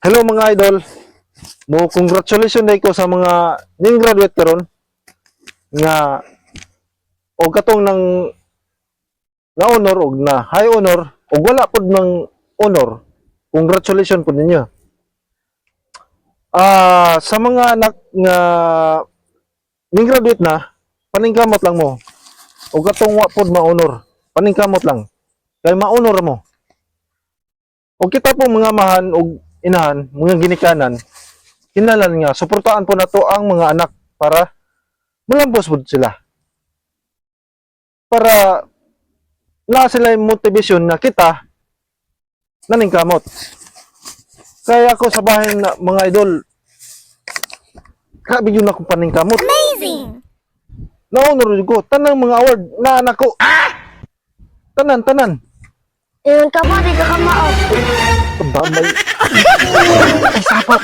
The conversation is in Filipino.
Hello mga idol. Mo congratulations day ko sa mga ning graduate karon nga og katong nang na honor og na high honor og wala pud ng honor. Congratulations pud ninyo. Sa mga anak nga ning graduate na, paningkamot lang mo. Og katong wa pud ma-honor, paningkamot lang. Kay ma-honor mo. Og kita po mga mahan og inahan, mga ginikanan, kinahanglan nga suportahan po nato ang mga anak para malambos pud sila. Para na sila yung motivation na kita naningkamot. Kaya ako sa bahay na mga idol, grabe yun akong paningkamot. Amazing! Na-honor ko, tanang mga award na anak ko. Tanan. Ingon ka mo, di ka ka mao. Damay. Ay, sapat.